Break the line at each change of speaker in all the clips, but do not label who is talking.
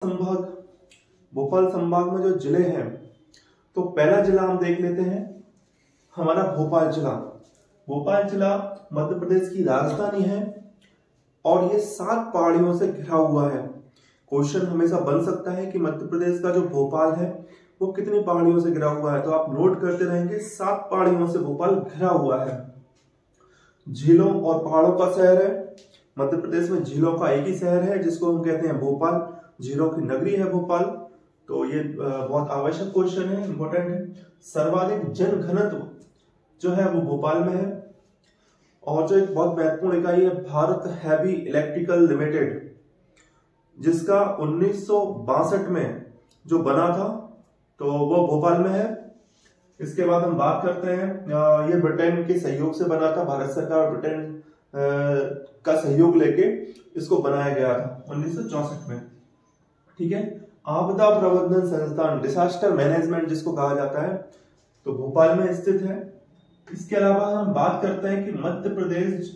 संभाग भोपाल संभाग में जो जिले हैं, तो पहला जिला हम देख लेते हैं हमारा भोपाल जिला। भोपाल जिला मध्य प्रदेश की राजधानी है और ये 7 पहाड़ियों से घिरा हुआ है। क्वेश्चन हमेशा बन सकता है कि मध्य प्रदेश का जो भोपाल है वो कितनी पहाड़ियों से घिरा हुआ है, तो आप नोट करते रहेंगे 7 पहाड़ियों से भोपाल घिरा हुआ है। झीलों और पहाड़ों का शहर है। मध्य प्रदेश में झीलों का एक ही शहर है जिसको हम कहते हैं भोपाल। झीलों की नगरी है भोपाल। तो ये बहुत आवश्यक क्वेश्चन है, इंपॉर्टेंट है। सर्वाधिक जन घनत्व जो है वो भोपाल में है। और जो एक बहुत महत्वपूर्ण इकाई है भारत हैवी इलेक्ट्रिकल लिमिटेड, जिसका 1962 में जो बना था तो वो भोपाल में है। इसके बाद हम बात करते हैं, ये ब्रिटेन के सहयोग से बना था। भारत सरकार ब्रिटेन का सहयोग लेके इसको बनाया गया था 1964 में। ठीक है। आपदा प्रबंधन संस्थान, डिजास्टर मैनेजमेंट जिसको कहा जाता है, तो भोपाल में स्थित है। इसके अलावा हम बात करते हैं कि मध्य प्रदेश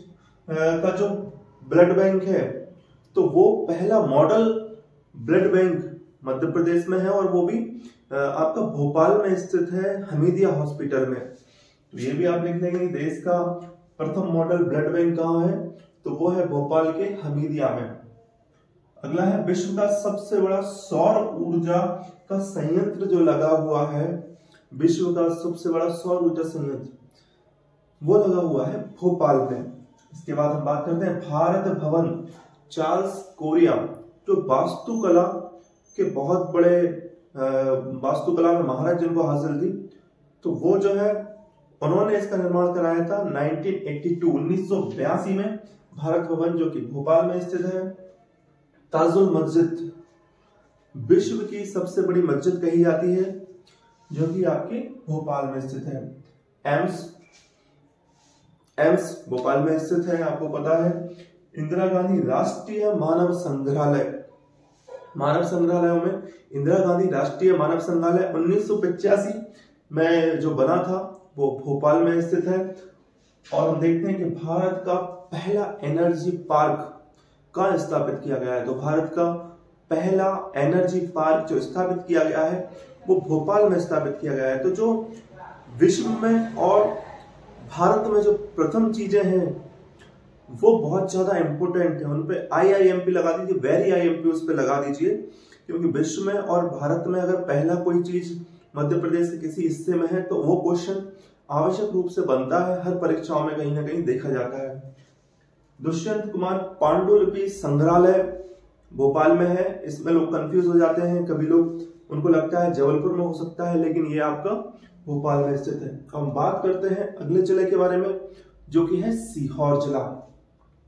का जो ब्लड बैंक है, तो वो पहला model blood bank Madhya Pradesh में है और वो भी आपका भोपाल में स्थित है, हमीदिया हॉस्पिटल में। तो ये भी आप लिख लेंगे, देश का प्रथम मॉडल ब्लड बैंक कहाँ है, तो वो है भोपाल के हमीदिया में। अगला है विश्व का सबसे बड़ा सौर ऊर्जा का संयंत्र जो लगा हुआ है, विश्व का सबसे बड़ा सौर ऊर्जा संयंत्र वो लगा हुआ है भोपाल में। इसके बाद हम बात करते हैं भारत भवन। चार्ल्स कोरिया जो वास्तुकला के बहुत बड़े वास्तुकला में महारत जिनको हासिल थी, तो वो जो है उन्होंने इसका निर्माण कराया था 1982 में। भारत भवन जो कि भोपाल में स्थित है। ताजुल मस्जिद विश्व की सबसे बड़ी मस्जिद कही जाती है जो कि आपके भोपाल में स्थित है। एम्स भोपाल में स्थित है, आपको पता है। इंदिरा गांधी राष्ट्रीय मानव संग्रहालय, मानव संग्रहालयों में इंदिरा गांधी राष्ट्रीय मानव संग्रहालय 1985 में जो बना था वो भोपाल में स्थित है। और हम देखते हैं कि भारत का पहला एनर्जी पार्क कहाँ स्थापित किया गया है, तो भारत का पहला एनर्जी पार्क जो स्थापित किया गया है वो भोपाल में स्थापित किया गया है। तो जो विश्व में और भारत में जो प्रथम चीजें हैं वो बहुत ज्यादा इंपोर्टेंट है, उन पे IIMP लगा दीजिए, वेरी IMP उस पे लगा दीजिए, क्योंकि विश्व में और भारत में अगर पहला कोई चीज मध्य प्रदेश के किसी हिस्से में है तो वो क्वेश्चन आवश्यक रूप से बनता है, हर परीक्षाओं में कहीं ना कहीं देखा जाता है। दुष्यंत कुमार पांडुलिपि संग्रहालय भोपाल में है। इसमें लोग कंफ्यूज हो जाते हैं, कभी लोग उनको लगता है जबलपुर में हो सकता है, लेकिन ये आपका भोपाल में स्थित है। हम बात करते हैं अगले जिले के बारे में जो कि है सीहोर जिला।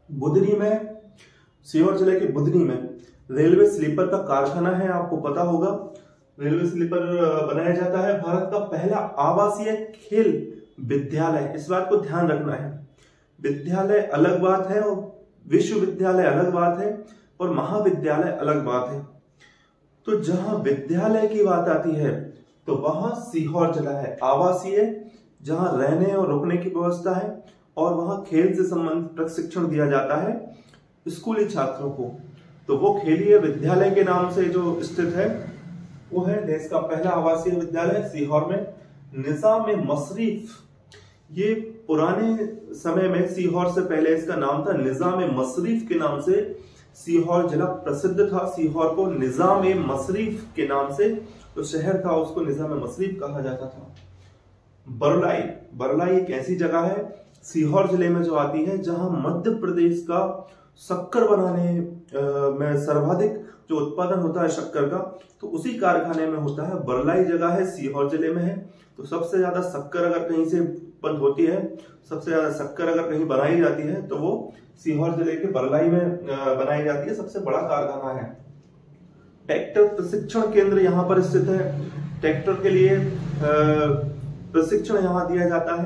बुधनी में, सीहोर जिले के बुधनी में रेलवे स्लीपर का कारखाना है, आपको पता होगा। रेलवे स्लीपर बनाया जाता है। भारत का पहला आवासीय खेल विद्यालय, इस बात को ध्यान रखना है। विद्यालय अलग बात है और विश्वविद्यालय अलग बात है और महाविद्यालय अलग बात है। तो जहां विद्यालय की बात आती है तो वहां सीहोर जिला है। आवासीय, जहां रहने और रुकने की व्यवस्था है, और वहां खेल से संबंधित प्रशिक्षण दिया जाता है स्कूली छात्रों को। तो वो खेलीय विद्यालय के नाम से जो स्थित है वो है देश का पहला आवासीय विद्यालय सीहोर में। निजाम मशरीफ, ये पुराने समय में सीहोर से पहले इसका नाम था निजाम मशरीफ के नाम से सीहोर जिला प्रसिद्ध था। सीहोर को निजाम मशरीफ के नाम से जो शहर था उसको निजाम मशरीफ कहा जाता था। बरलाई, बरलाई एक ऐसी जगह है सीहोर जिले में जो आती है जहां मध्य प्रदेश का शक्कर बनाने में सर्वाधिक जो उत्पादन होता है शक्कर का, तो उसी कारखाने में होता है। बरलाई जगह है, सीहोर जिले में है। तो सबसे ज्यादा शक्कर अगर कहीं से उत्पन्न होती है, सबसे ज्यादा शक्कर अगर कहीं बनाई जाती है तो वो सीहोर जिले के बरलाई में बनाई जाती है। सबसे बड़ा कारखाना है। ट्रैक्टर प्रशिक्षण केंद्र यहाँ पर स्थित है। ट्रैक्टर के लिए प्रशिक्षण यहाँ दिया जाता है।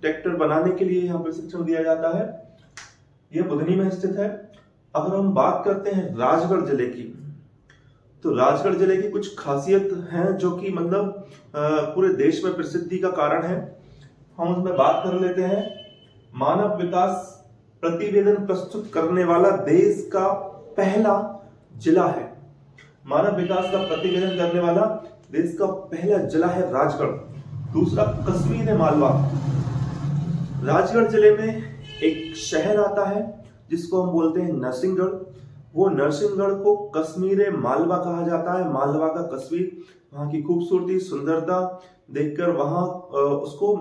ट्रैक्टर बनाने के लिए यहाँ प्रशिक्षण दिया जाता है। यह बुधनी में स्थित है। अगर हम बात करते हैं राजगढ़ जिले की, तो राजगढ़ जिले की कुछ खासियत हैं जो कि मतलब पूरे देश में प्रसिद्धि का कारण है। हम उसमें बात कर लेते हैं। मानव विकास प्रतिवेदन प्रस्तुत करने वाला देश का पहला जिला है। मानव विकास का प्रतिवेदन करने वाला देश का पहला जिला है राजगढ़। दूसरा कश्मीर मालवा। राजगढ़ जिले में एक शहर आता है जिसको हम बोलते हैं नरसिंहगढ़। वो नरसिंहगढ़ को कश्मीर मालवा कहा जाता है। मालवा का कश्मीर, वहां की खूबसूरती, सुंदरता देखकर वहां उसको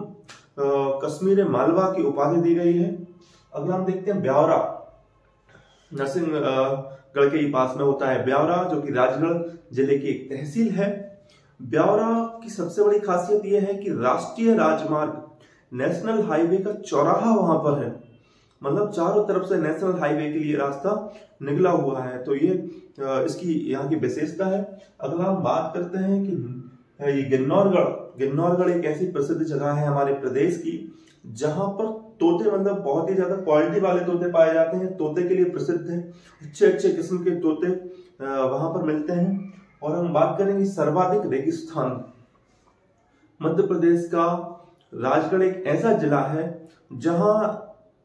कश्मीर मालवा की उपाधि दी गई है। अगला हम देखते हैं ब्यावरा। नरसिंहगढ़ के ही पास में होता है ब्यावरा, जो कि राजगढ़ जिले की एक तहसील है। ब्यावरा की सबसे बड़ी खासियत यह है कि राष्ट्रीय राजमार्ग, नेशनल हाईवे का चौराहा वहां पर है। मतलब चारों तरफ से नेशनल हाईवे के लिए रास्ता निकला हुआ है, तो ये इसकी यहाँ की विशेषता है। अगला हम बात करते हैं कि ये गिन्नौरगढ़ एक ऐसी प्रसिद्ध जगह है हमारे प्रदेश की जहां पर तोते, मतलब बहुत ही ज्यादा क्वालिटी वाले तोते पाए जाते हैं। तोते के लिए प्रसिद्ध है, अच्छे अच्छे किस्म के तोते वहां पर मिलते हैं। और हम बात करेंगे सर्वाधिक रेगिस्तान। मध्य प्रदेश का राजगढ़ एक ऐसा जिला है जहां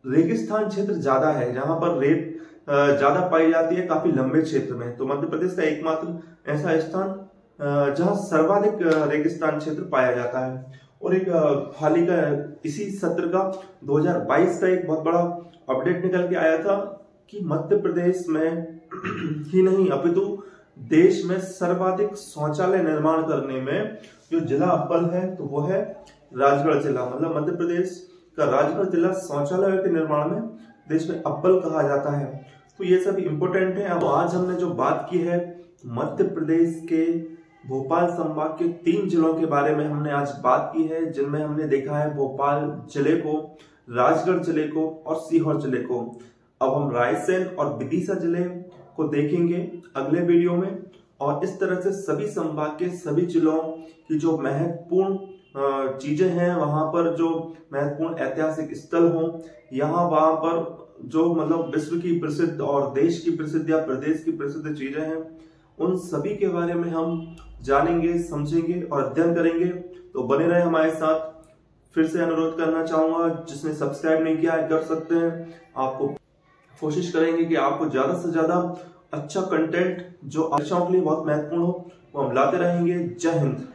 रेगिस्तान क्षेत्र ज्यादा है, जहां पर रेत ज्यादा पाई जाती है काफी लंबे क्षेत्र में। तो मध्य प्रदेश का एकमात्र ऐसा स्थान जहां सर्वाधिक रेगिस्तान क्षेत्र पाया जाता है। और एक हाल ही का इसी सत्र का 2022 का एक बहुत बड़ा अपडेट निकल के आया था कि मध्य प्रदेश में ही नहीं अपितु देश में सर्वाधिक शौचालय निर्माण करने में जो जिला अव्वल है तो वो है राजगढ़ जिला। मतलब मध्य प्रदेश का राजगढ़ जिला शौचालय के निर्माण में देश में अव्वल कहा जाता है। तो ये सब इम्पोर्टेंट है। अब आज हमने जो बात की है मध्य प्रदेश के भोपाल संभाग के 3 जिलों के बारे में हमने आज बात की है, जिनमें हमने देखा है भोपाल जिले को, राजगढ़ जिले को और सीहोर जिले को। अब हम रायसेन और विदिशा जिले को देखेंगे अगले वीडियो में। और इस तरह से सभी संभाग के सभी जिलों की जो महत्वपूर्ण चीजें हैं, वहां पर जो महत्वपूर्ण ऐतिहासिक स्थल हो, वहां पर जो मतलब विश्व की प्रसिद्ध और देश की प्रसिद्ध या प्रदेश की प्रसिद्ध चीजें हैं, उन सभी के बारे में हम जानेंगे, समझेंगे और अध्ययन करेंगे। तो बने रहे हमारे साथ। फिर से अनुरोध करना चाहूंगा, जिसने सब्सक्राइब नहीं किया है कर सकते हैं। आपको कोशिश करेंगे कि आपको ज्यादा से ज्यादा अच्छा कंटेंट जो परीक्षाओं के लिए बहुत महत्वपूर्ण हो वो हम लाते रहेंगे। जय हिंद।